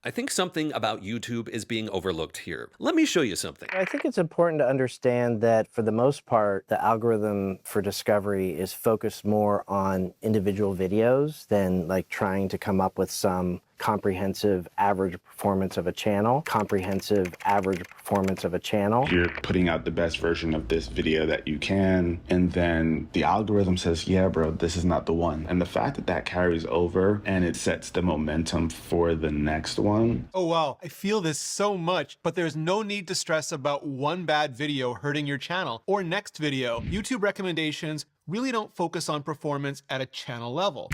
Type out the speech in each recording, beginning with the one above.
I think something about YouTube is being overlooked here. Let me show you something. I think it's important to understand that for the most part, the algorithm for discovery is focused more on individual videos than like trying to come up with some comprehensive average performance of a channel, You're putting out the best version of this video that you can, and then the algorithm says, yeah, bro, this is not the one. And the fact that that carries over and it sets the momentum for the next one. Oh, wow. I feel this so much, but there's no need to stress about one bad video hurting your channel or next video. YouTube recommendations really don't focus on performance at a channel level.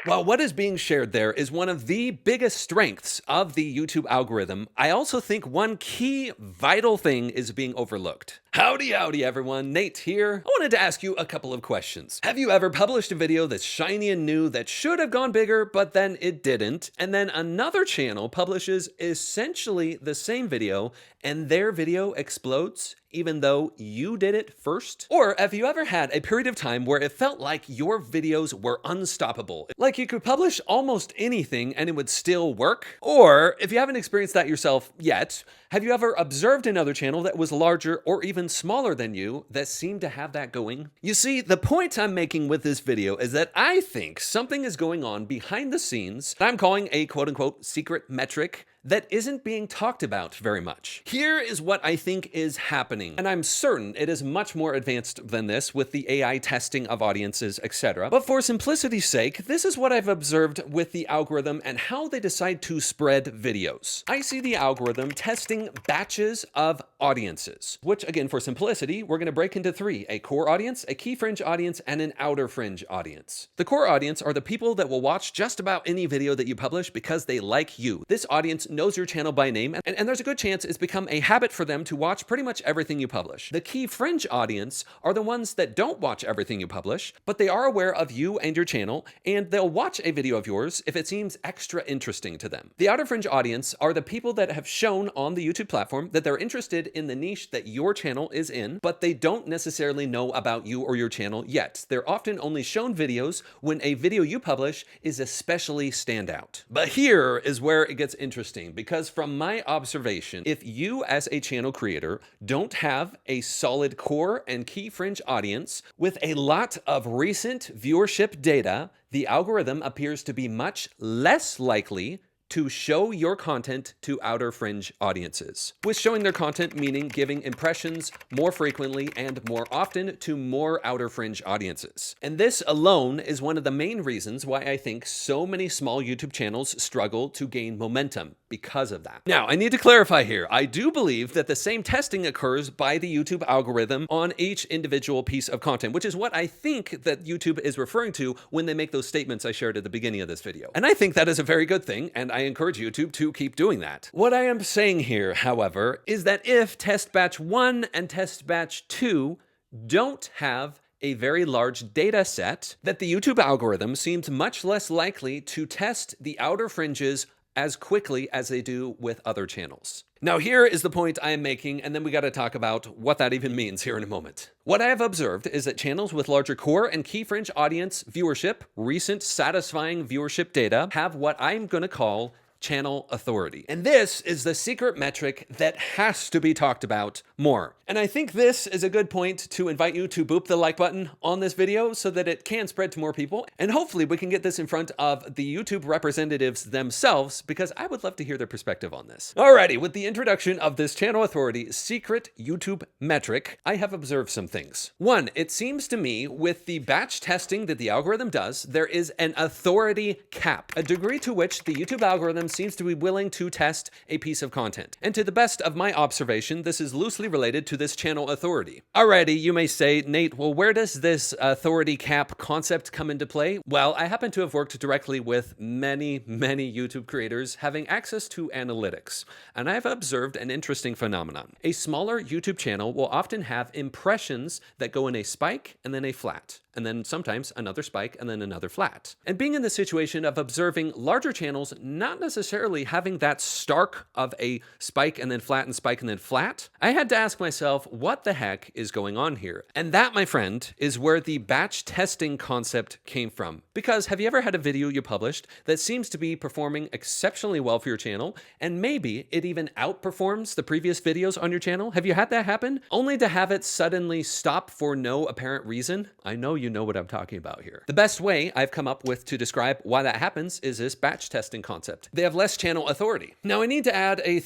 While what is being shared there is one of the biggest strengths of the YouTube algorithm, I also think one key vital thing is being overlooked. Howdy everyone, Nate here. I wanted to ask you a couple of questions. Have you ever published a video that's shiny and new that should have gone bigger, but then it didn't, and then another channel publishes essentially the same video and their video explodes even though you did it first? Or have you ever had a period of time where it felt like your videos were unstoppable? Like you could publish almost anything and it would still work? Or if you haven't experienced that yourself yet, have you ever observed another channel that was larger or even smaller than you that seemed to have that going? You see, the point I'm making with this video is that I think something is going on behind the scenes that I'm calling a quote-unquote secret metric that isn't being talked about very much. Here is what I think is happening, and I'm certain it is much more advanced than this with the AI testing of audiences, etc. But for simplicity's sake, this is what I've observed with the algorithm and how they decide to spread videos. I see the algorithm testing batches of audiences, which again, for simplicity, we're gonna break into three: a core audience, a key fringe audience, and an outer fringe audience. The core audience are the people that will watch just about any video that you publish because they like you. This audience knows your channel by name, and there's a good chance it's become a habit for them to watch pretty much everything you publish. The key fringe audience are the ones that don't watch everything you publish, but they are aware of you and your channel, and they'll watch a video of yours if it seems extra interesting to them. The outer fringe audience are the people that have shown on the YouTube platform that they're interested in the niche that your channel is in, but they don't necessarily know about you or your channel yet. They're often only shown videos when a video you publish is especially standout. But here is where it gets interesting, because from my observation, if you as a channel creator don't have a solid core and key fringe audience with a lot of recent viewership data, the algorithm appears to be much less likely to show your content to outer fringe audiences. With showing their content meaning giving impressions more frequently and more often to more outer fringe audiences. And this alone is one of the main reasons why I think so many small YouTube channels struggle to gain momentum because of that. Now, I need to clarify here. I do believe that the same testing occurs by the YouTube algorithm on each individual piece of content, which is what I think that YouTube is referring to when they make those statements I shared at the beginning of this video. And I think that is a very good thing, and I encourage YouTube to keep doing that. What I am saying here, however, is that if test batch 1 and test batch 2 don't have a very large data set, that the YouTube algorithm seems much less likely to test the outer fringes as quickly as they do with other channels. Now here is the point I am making, and then we got to talk about what that even means here in a moment. What I have observed is that channels with larger core and key fringe audience viewership, recent satisfying viewership data, have what I'm going to call channel authority. And this is the secret metric that has to be talked about more. And I think this is a good point to invite you to boop the like button on this video so that it can spread to more people. And hopefully we can get this in front of the YouTube representatives themselves, because I would love to hear their perspective on this. Alrighty, with the introduction of this channel authority secret YouTube metric, I have observed some things. One, it seems to me with the batch testing that the algorithm does, there is an authority cap, a degree to which the YouTube algorithm seems to be willing to test a piece of content. And to the best of my observation, this is loosely related to this channel authority. Alrighty, you may say, Nate, well, where does this authority cap concept come into play? Well, I happen to have worked directly with many YouTube creators having access to analytics, and I've observed an interesting phenomenon. A smaller YouTube channel will often have impressions that go in a spike and then a flat, and then sometimes another spike, and then another flat. And being in the situation of observing larger channels not necessarily having that stark of a spike and then flat and spike and then flat, I had to ask myself, what the heck is going on here? And that, my friend, is where the batch testing concept came from. Because have you ever had a video you published that seems to be performing exceptionally well for your channel, and maybe it even outperforms the previous videos on your channel? Have you had that happen? Only to have it suddenly stop for no apparent reason? I know you know what I'm talking about here. The best way I've come up with to describe why that happens is this batch testing concept. They have less channel authority. Now I need to add a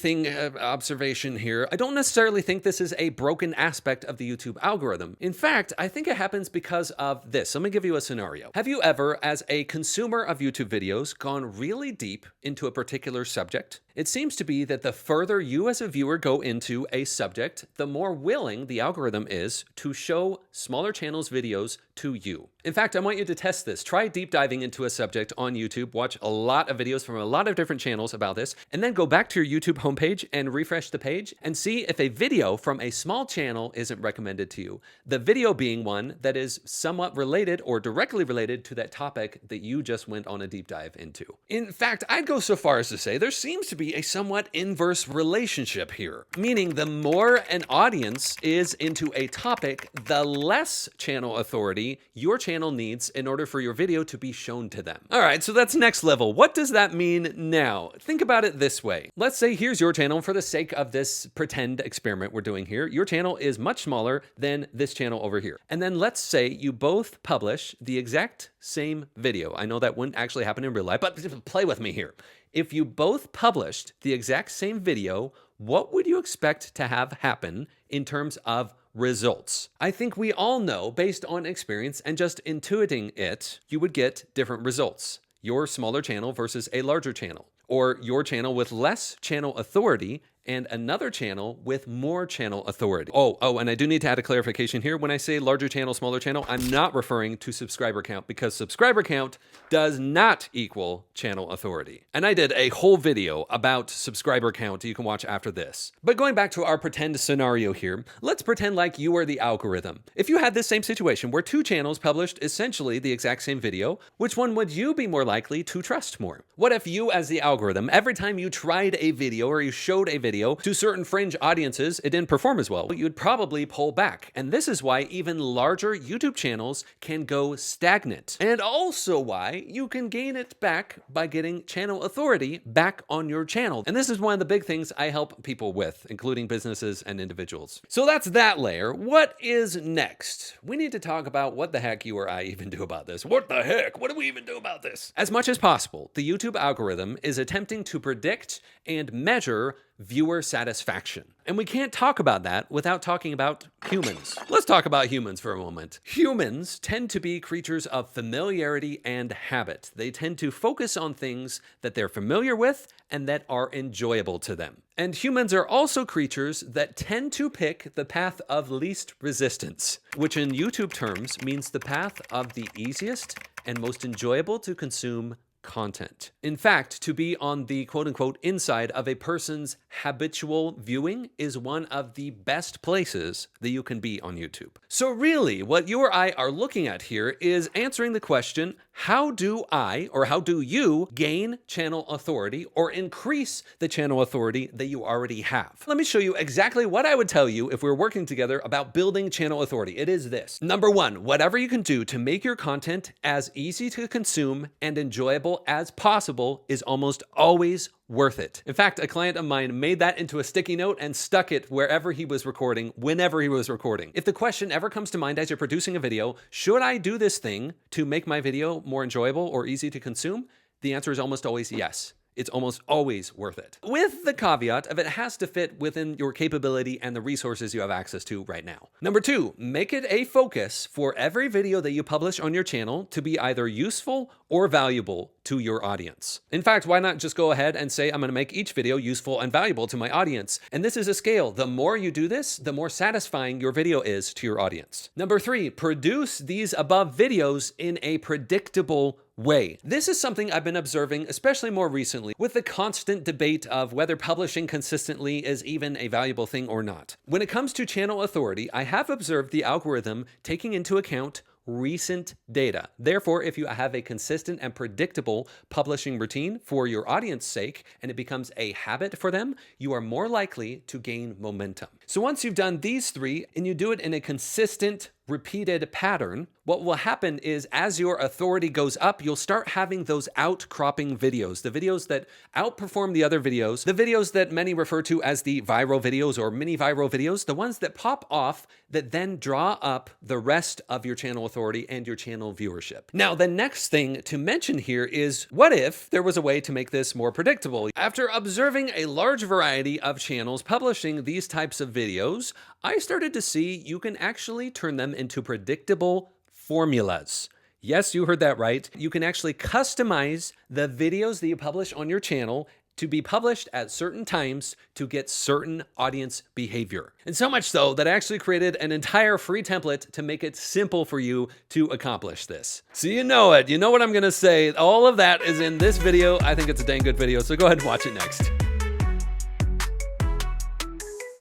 observation here. I don't necessarily think this is a broken aspect of the YouTube algorithm. In fact, I think it happens because of this. Let me give you a scenario. Have you ever, as a consumer of YouTube videos, gone really deep into a particular subject? It seems to be that the further you as a viewer go into a subject, the more willing the algorithm is to show smaller channels' videos to you. In fact, I want you to test this. Try deep diving into a subject on YouTube, watch a lot of videos from a lot of different channels about this, and then go back to your YouTube homepage and refresh the page and see if a video from a small channel isn't recommended to you. The video being one that is somewhat related or directly related to that topic that you just went on a deep dive into. In fact, I'd go so far as to say there seems to be a somewhat inverse relationship here, meaning the more an audience is into a topic, the less channel authority your channel needs in order for your video to be shown to them. All right, so that's next level. What does that mean now? Think about it this way. Let's say here's your channel. For the sake of this pretend experiment we're doing here, your channel is much smaller than this channel over here. And then let's say you both publish the exact same video. I know that wouldn't actually happen in real life, but play with me here. If you both published the exact same video, what would you expect to have happen in terms of results? I think we all know, based on experience and just intuiting it, you would get different results. Your smaller channel versus a larger channel, or your channel with less channel authority and another channel with more channel authority. Oh, and I do need to add a clarification here. When I say larger channel, smaller channel, I'm not referring to subscriber count, because subscriber count does not equal channel authority. And I did a whole video about subscriber count you can watch after this. But going back to our pretend scenario here, let's pretend like you are the algorithm. If you had this same situation where two channels published essentially the exact same video, which one would you be more likely to trust more? What if you, as the algorithm, every time you tried a video or you showed a video to certain fringe audiences, it didn't perform as well, you'd probably pull back. And this is why even larger YouTube channels can go stagnant. And also why you can gain it back by getting channel authority back on your channel. And this is one of the big things I help people with, including businesses and individuals. So that's that layer. What is next? We need to talk about what the heck you or I even do about this. What the heck? What do we even do about this? As much as possible, the YouTube algorithm is attempting to predict and measure viewer satisfaction. And we can't talk about that without talking about humans. Let's talk about humans for a moment. Humans tend to be creatures of familiarity and habit. They tend to focus on things that they're familiar with and that are enjoyable to them. And humans are also creatures that tend to pick the path of least resistance, which in YouTube terms means the path of the easiest and most enjoyable to consume content. In fact, to be on the quote-unquote inside of a person's habitual viewing is one of the best places that you can be on YouTube. So really, what you or I are looking at here is answering the question, how do I, or how do you, gain channel authority or increase the channel authority that you already have? Let me show you exactly what I would tell you if we were working together about building channel authority. It is this. Number one, whatever you can do to make your content as easy to consume and enjoyable as possible is almost always worth it. In fact, a client of mine made that into a sticky note and stuck it wherever he was recording, whenever he was recording. If the question ever comes to mind as you're producing a video, should I do this thing to make my video more enjoyable or easy to consume? The answer is almost always yes. It's almost always worth it. With the caveat of it has to fit within your capability and the resources you have access to right now. Number two, make it a focus for every video that you publish on your channel to be either useful or valuable to your audience. In fact, why not just go ahead and say, I'm gonna make each video useful and valuable to my audience? And this is a scale. The more you do this, the more satisfying your video is to your audience. Number three, produce these above videos in a predictable way. This is something I've been observing, especially more recently, with the constant debate of whether publishing consistently is even a valuable thing or not. When it comes to channel authority, I have observed the algorithm taking into account recent data. Therefore, if you have a consistent and predictable publishing routine for your audience's sake, and it becomes a habit for them, you are more likely to gain momentum. So once you've done these three and you do it in a consistent, repeated pattern, what will happen is as your authority goes up, you'll start having those outcropping videos, the videos that outperform the other videos, the videos that many refer to as the viral videos or mini viral videos, the ones that pop off that then draw up the rest of your channel authority and your channel viewership. Now, the next thing to mention here is, what if there was a way to make this more predictable? After observing a large variety of channels publishing these types of videos, I started to see you can actually turn them into predictable formulas. Yes, you heard that right. You can actually customize the videos that you publish on your channel to be published at certain times to get certain audience behavior. And so much so that I actually created an entire free template to make it simple for you to accomplish this. So you know it. You know what I'm gonna say. All of that is in this video. I think it's a dang good video, so go ahead and watch it next.